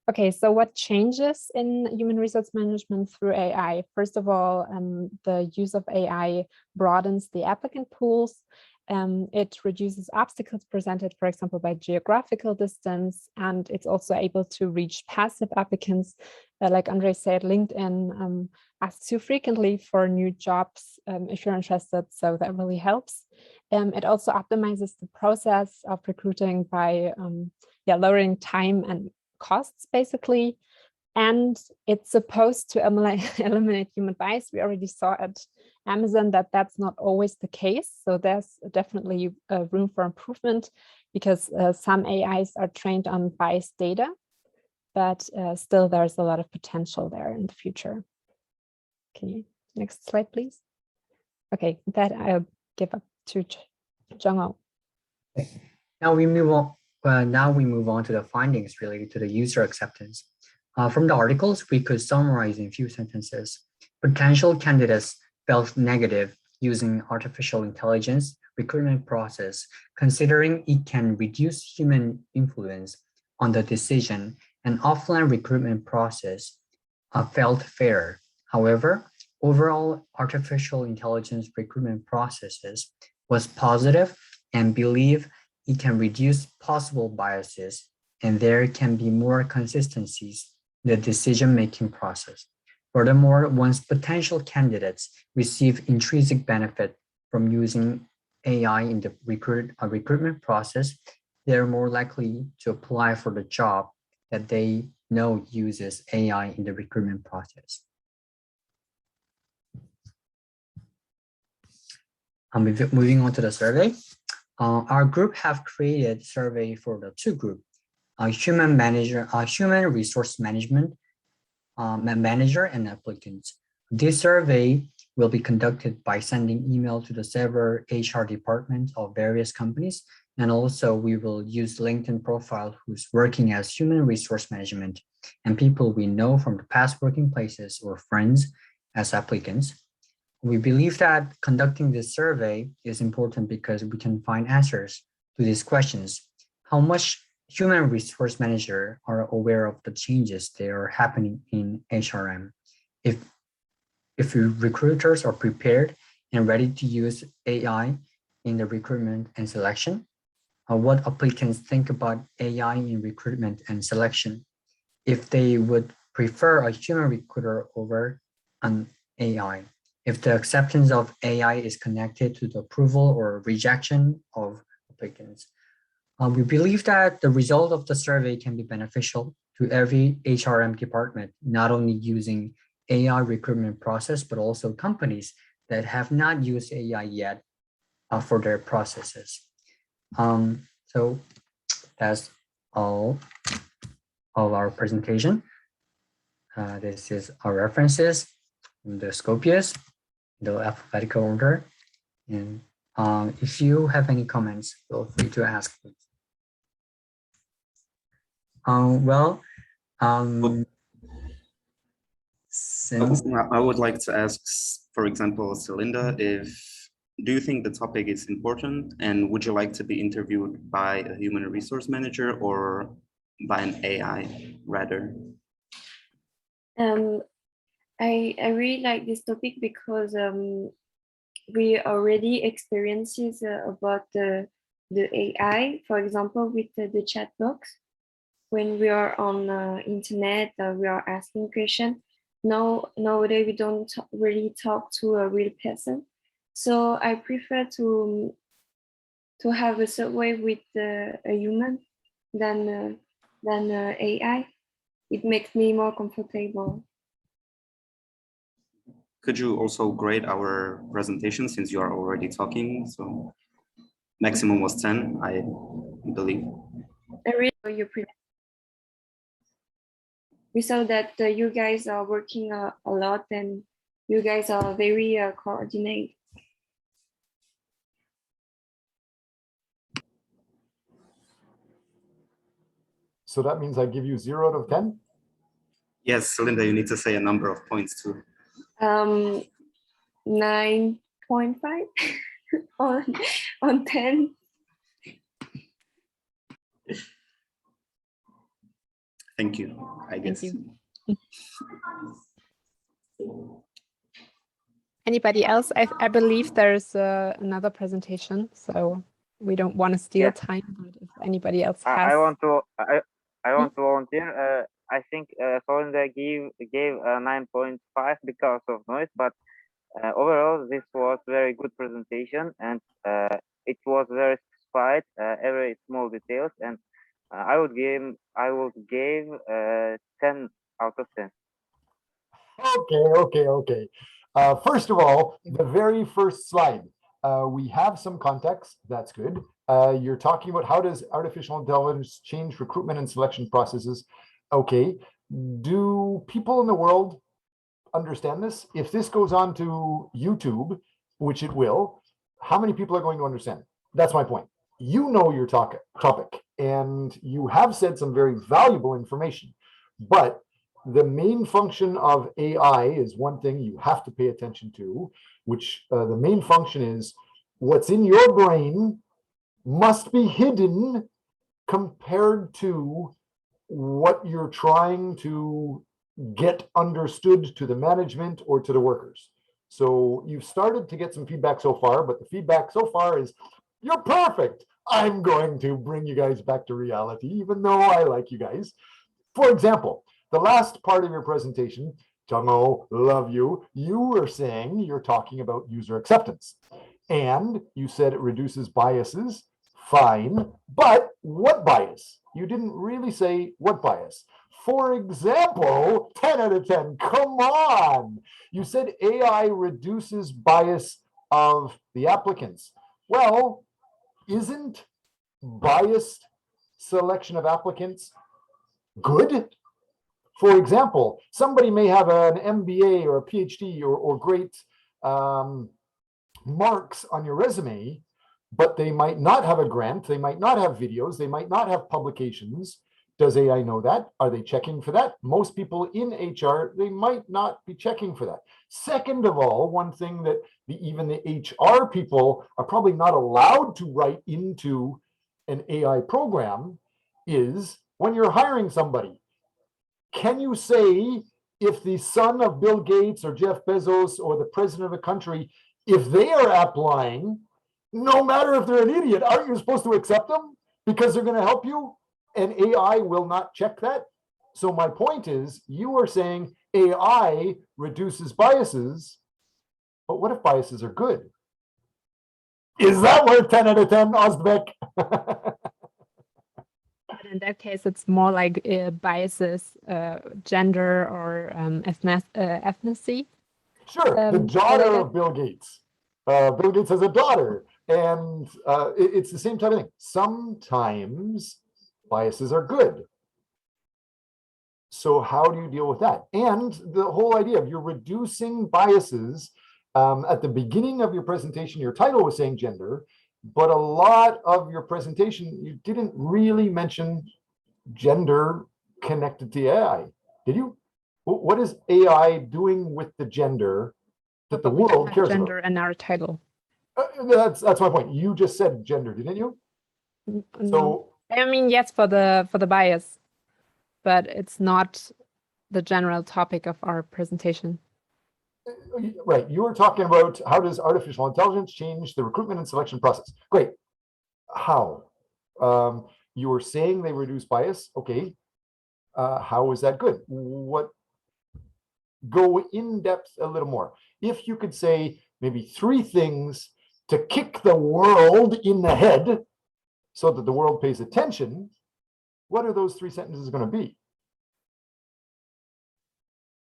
Okay, so what changes in human resource management through AI? First of all, the use of AI broadens the applicant pools. It reduces obstacles presented, for example, by geographical distance, and it's also able to reach passive applicants. Like Andre said, LinkedIn asks you frequently for new jobs if you're interested, so that really helps. It also optimizes the process of recruiting by lowering time and costs, basically. And it's supposed to eliminate human bias. We already saw at Amazon that that's not always the case. So there's definitely room for improvement, because some AIs are trained on biased data, but still there's a lot of potential there in the future. Okay, next slide, please. Okay, with that I'll give up to Jung-ho. Now we move on to the findings related to the user acceptance. From the articles, we could summarize in a few sentences. Potential candidates felt negative using artificial intelligence recruitment process, considering it can reduce human influence on the decision, and offline recruitment process felt fair. However, overall artificial intelligence recruitment processes was positive and believe it can reduce possible biases, and there can be more consistencies in the decision-making process. Furthermore, once potential candidates receive intrinsic benefit from using AI in the recruitment process, they're more likely to apply for the job that they know uses AI in the recruitment process. Moving on to the survey. Our group have created survey for the two group, human resource management manager and applicants. This survey will be conducted by sending email to the several HR departments of various companies, and also we will use LinkedIn profile who's working as human resource management and people we know from the past working places or friends as applicants. We believe that conducting this survey is important because we can find answers to these questions. How much human resource managers are aware of the changes that are happening in HRM? If recruiters are prepared and ready to use AI in the recruitment and selection, what applicants think about AI in recruitment and selection, if they would prefer a human recruiter over an AI, if the acceptance of AI is connected to the approval or rejection of applicants. We believe that the result of the survey can be beneficial to every HRM department, not only using AI recruitment process, but also companies that have not used AI yet for their processes. So that's all of our presentation. This is our references, the Scopius, the alphabetical order. And if you have any comments, feel free to ask. Since I would like to ask, for example, Celinda, do you think the topic is important, and would you like to be interviewed by a human resource manager or by an AI rather? I really like this topic because we already experiences about the AI, for example, with the chat box. When we are on internet, we are asking questions. Nowadays, we don't really talk to a real person. So I prefer to have a survey with a human than AI. It makes me more comfortable. Could you also grade our presentation since you are already talking? So maximum was 10, I believe. I really know you. We saw that you guys are working a lot, and you guys are very coordinated. So that means I give you 0 out of 10? Yes, Celinda, you need to say a number of points too. 9 0.5 on 10. Thank you. I guess. Thank you. Anybody else? I believe there's another presentation, so we don't want to steal Yeah. time. But if anybody else has, I want to volunteer. I think Solinda gave 9.5 because of noise, but overall this was very good presentation, and it was very specified, every small details, and I would give 10 out of 10. Okay. First of all, the very first slide, we have some context. That's good. You're talking about how does artificial intelligence change recruitment and selection processes? Okay. Do people in the world understand this? If this goes on to YouTube, which it will, how many people are going to understand it? That's my point. You know your topic, and you have said some very valuable information, but the main function of AI is one thing you have to pay attention to, which the main function is what's in your brain must be hidden compared to what you're trying to get understood to the management or to the workers. So you've started to get some feedback so far, but the feedback so far is, you're perfect. I'm going to bring you guys back to reality, even though I like you guys. For example, the last part of your presentation, Chango, love you. You were saying you're talking about user acceptance, and you said it reduces biases. Fine, but what bias? You didn't really say what bias. For example, 10 out of 10, come on. You said AI reduces bias of the applicants. Well, isn't biased selection of applicants good? For example, somebody may have an MBA or a PhD or great marks on your resume, but they might not have a grant, they might not have videos, they might not have publications. Does AI know that? Are they checking for that? Most people in HR, they might not be checking for that. Second of all, one thing that even the HR people are probably not allowed to write into an AI program is when you're hiring somebody, can you say if the son of Bill Gates or Jeff Bezos or the president of a country, if they are applying, no matter if they're an idiot, aren't you supposed to accept them because they're going to help you? And AI will not check that. So my point is, you are saying AI reduces biases, but what if biases are good? Is that worth 10 out of 10, Osbeck? in that case, it's more like biases, gender or ethnicity. Sure, the daughter of Bill Gates. Bill Gates has a daughter, and it's the same type of thing. Sometimes biases are good. So how do you deal with that? And the whole idea of you're reducing biases. At the beginning of your presentation, your title was saying gender, but a lot of your presentation, you didn't really mention gender connected to AI, did you? What is AI doing with the gender that the world cares gender about? in our title. That's my point. You just said gender, didn't you? No. So I mean, yes, for the bias, but it's not the general topic of our presentation. Right, you were talking about how does artificial intelligence change the recruitment and selection process. Great. How? You were saying they reduce bias. Okay. How is that good? What? Go in depth a little more. If you could say maybe 3 things to kick the world in the head so that the world pays attention, what are those 3 sentences going to be?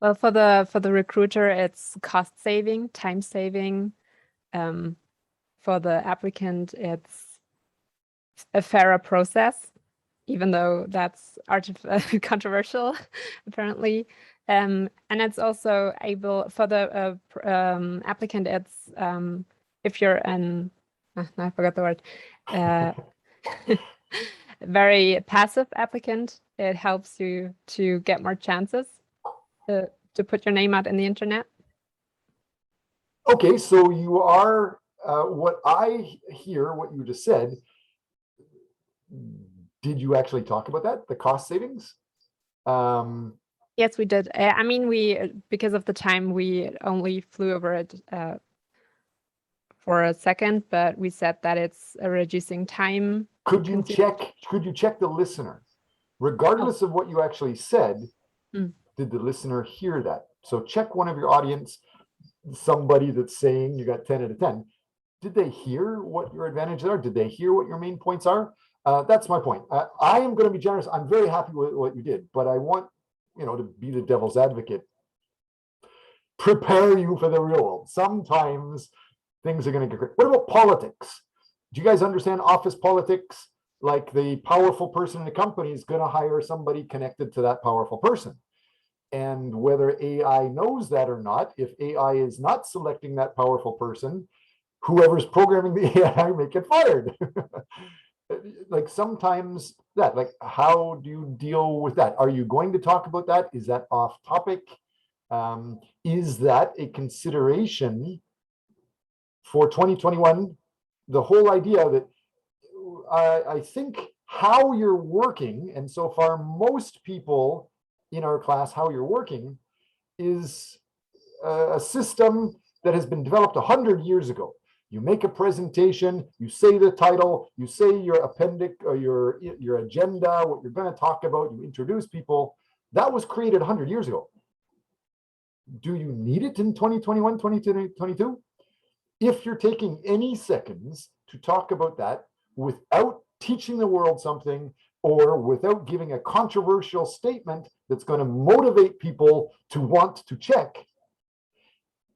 Well, for the recruiter, it's cost saving, time saving. For the applicant, it's a fairer process, even though that's controversial, apparently. And it's also able for the applicant. It's if you're an I forgot the word. Very passive applicant, it helps you to get more chances to put your name out in the internet. Okay, so you are, what I hear, what you just said, did you actually talk about that, the cost savings? Yes, we did. I mean, because of the time, we only flew over it for a second, but we said that it's reducing time. Could you check the listener? Regardless of what you actually said, did the listener hear that? So check one of your audience, somebody that's saying you got 10 out of 10. Did they hear what your advantages are? Did they hear what your main points are? That's my point. I am going to be generous. I'm very happy with what you did, but I want, to be the devil's advocate. Prepare you for the real world. Sometimes things are going to get great. What about politics? Do you guys understand office politics? Like the powerful person in the company is going to hire somebody connected to that powerful person. And whether AI knows that or not, if AI is not selecting that powerful person, whoever's programming the AI may get fired. Like sometimes that, like, how do you deal with that? Are you going to talk about that? Is that off topic? Is that a consideration for 2021? The whole idea that I think how you're working, and so far most people in our class, how you're working is a system that has been developed 100 years ago. You make a presentation, you say the title, you say your appendix or your agenda, what you're going to talk about, you introduce people. That was created 100 years ago. Do you need it in 2021, 2022? If you're taking any seconds to talk about that without teaching the world something or without giving a controversial statement that's going to motivate people to want to check,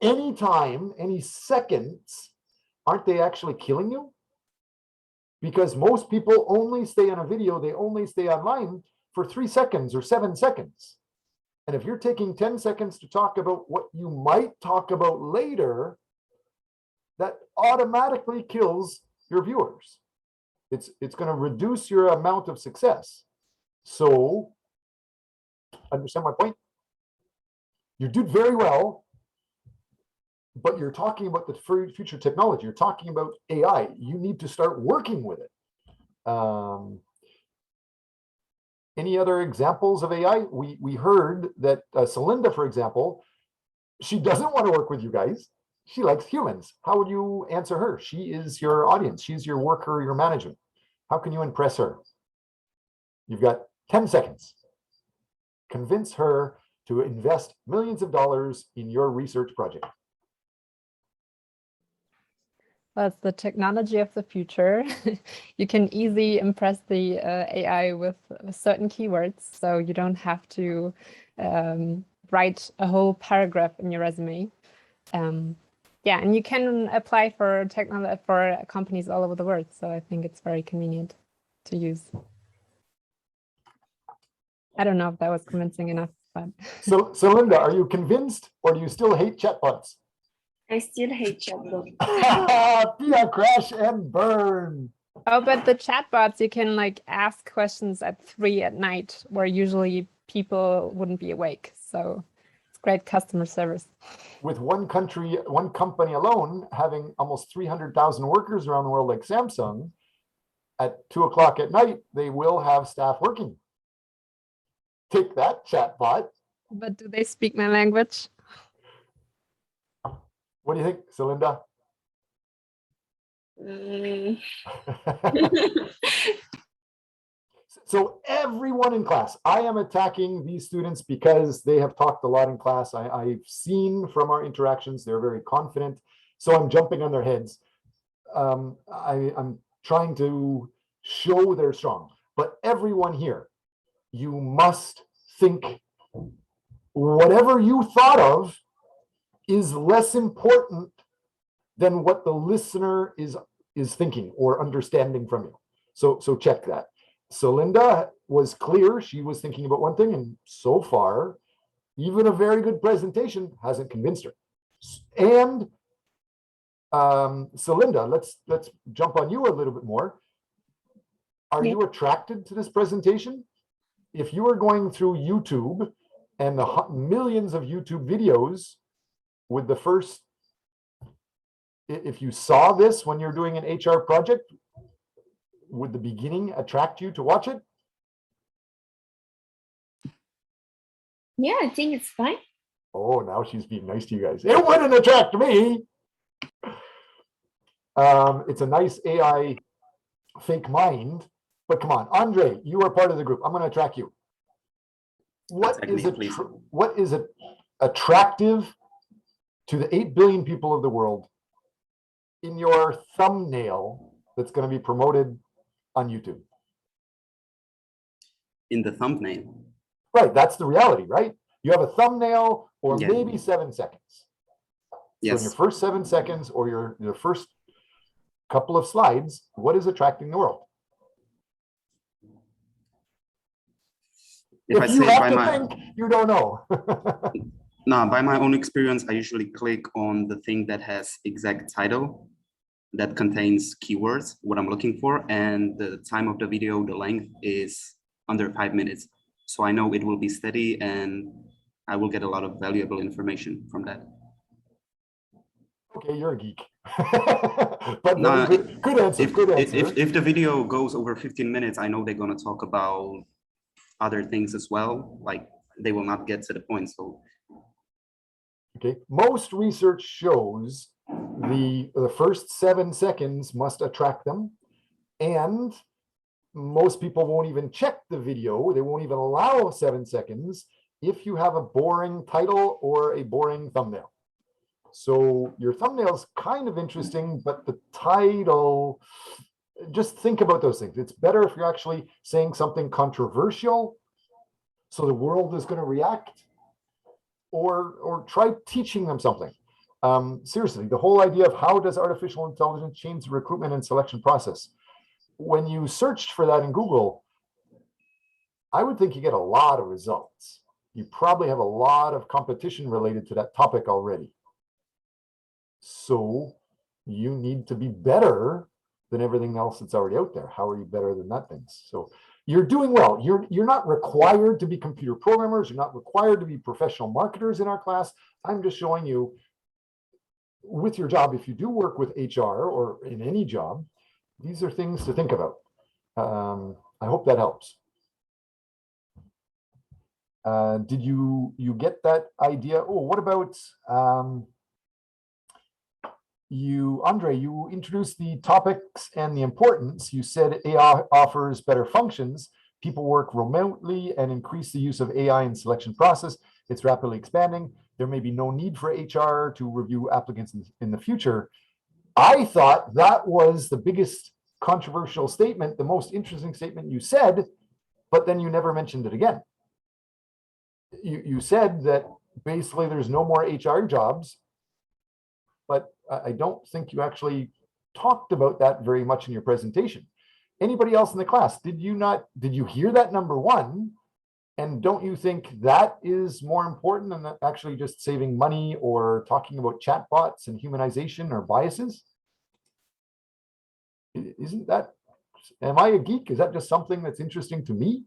anytime, any seconds, aren't they actually killing you? Because most people only stay on a video, they only stay online for 3 seconds or 7 seconds. And if you're taking 10 seconds to talk about what you might talk about later, that automatically kills your viewers. It's going to reduce your amount of success. So, understand my point? You did very well, but you're talking about the future technology. You're talking about AI. You need to start working with it. Any other examples of AI? We heard that Celinda, for example, she doesn't want to work with you guys. She likes humans. How would you answer her? She is your audience. She's your worker, your management. How can you impress her? You've got 10 seconds. Convince her to invest millions of dollars in your research project. That's the technology of the future. You can easily impress the AI with certain keywords, so you don't have to write a whole paragraph in your resume. Yeah, and you can apply for companies all over the world, so I think it's very convenient to use. I don't know if that was convincing enough, but so Linda, are you convinced, or do you still hate chatbots? I still hate chatbots. Pia, crash and burn. Oh, but the chatbots, you can like ask questions at 3 at night, where usually people wouldn't be awake. So it's great customer service. With one company alone having almost 300,000 workers around the world, like Samsung, at 2 o'clock at night, they will have staff working. Take that, chatbot. But do they speak my language? What do you think, Celinda? So everyone in class, I am attacking these students because they have talked a lot in class. I've seen from our interactions, they're very confident. So I'm jumping on their heads. I'm trying to show they're strong. But everyone here, you must think whatever you thought of is less important than what the listener is thinking or understanding from you. So check that. So Linda was clear. She was thinking about one thing, and so far, even a very good presentation hasn't convinced her. And so Linda, let's jump on you a little bit more. Are you attracted to this presentation? If you were going through YouTube and the millions of YouTube videos, would the first if you saw this when you're doing an HR project, would the beginning attract you to watch it? Yeah, I think it's fine. Oh, now she's being nice to you guys. It wouldn't attract me. It's a nice AI fake mind, but come on, Andre, you are part of the group. I'm going to attract you. What is it attractive to the 8 billion people of the world in your thumbnail that's going to be promoted on YouTube? In the thumbnail. Right, that's the reality, right? You have a thumbnail or maybe 7 seconds. So in your first 7 seconds or your first couple of slides, what is attracting the world? If I you say have by to my think, you don't know. No, by my own experience, I usually click on the thing that has exact title that contains keywords, what I'm looking for, and the time of the video, the length is under 5 minutes. So I know it will be steady and I will get a lot of valuable information from that. Okay, you're a geek. But No, good answer, good answer. If the video goes over 15 minutes, I know they're going to talk about other things as well. Like they will not get to the point. So, okay, most research shows the first 7 seconds must attract them, and most people won't even check the video. They won't even allow 7 seconds if you have a boring title or a boring thumbnail. So your thumbnail's kind of interesting, but the title, just think about those things. It's better if you're actually saying something controversial, so the world is going to react, or try teaching them something. Seriously, the whole idea of how does artificial intelligence change the recruitment and selection process? When you searched for that in Google, I would think you get a lot of results. You probably have a lot of competition related to that topic already. So you need to be better than everything else that's already out there. How are you better than that things? So you're doing well. You're not required to be computer programmers. You're not required to be professional marketers in our class. I'm just showing you with your job, if you do work with HR or in any job, these are things to think about. I hope that helps. Did you get that idea? Oh, what about you, Andre? You introduced the topics and the importance. You said AI offers better functions. People work remotely and increase the use of AI in selection process. It's rapidly expanding. There may be no need for HR to review applicants in the future. I thought that was the biggest controversial statement, the most interesting statement you said, but then you never mentioned it again. You said that basically there's no more HR jobs, but I don't think you actually talked about that very much in your presentation. Anybody else in the class, did you hear that number one? And don't you think that is more important than actually just saving money or talking about chatbots and humanization or biases? Isn't that, am I a geek? Is that just something that's interesting to me?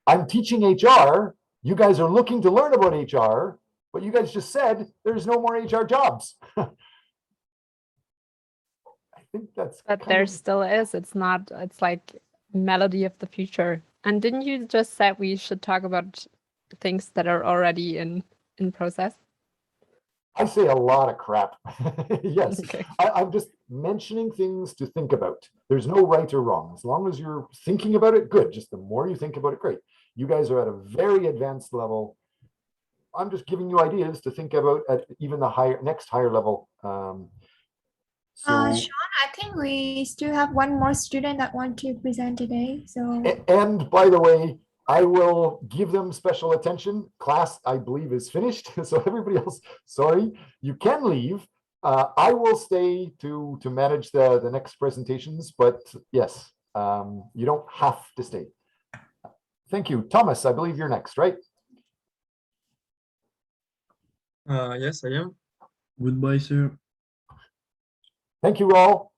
I'm teaching HR. You guys are looking to learn about HR, but you guys just said there's no more HR jobs. I think that's. But there still is. It's not, it's like melody of the future. And didn't you just say we should talk about things that are already in process? I say a lot of crap. Yes, okay. I'm just mentioning things to think about. There's no right or wrong. As long as you're thinking about it, good. Just the more you think about it, great. You guys are at a very advanced level. I'm just giving you ideas to think about at even the next higher level. Sean, I think we still have one more student that want to present today. So. And by the way, I will give them special attention. Class, I believe, is finished. So everybody else, sorry, you can leave. I will stay to manage the next presentations, but yes, you don't have to stay. Thank you. Thomas, I believe you're next, right? Yes, I am. Goodbye, sir. Thank you all.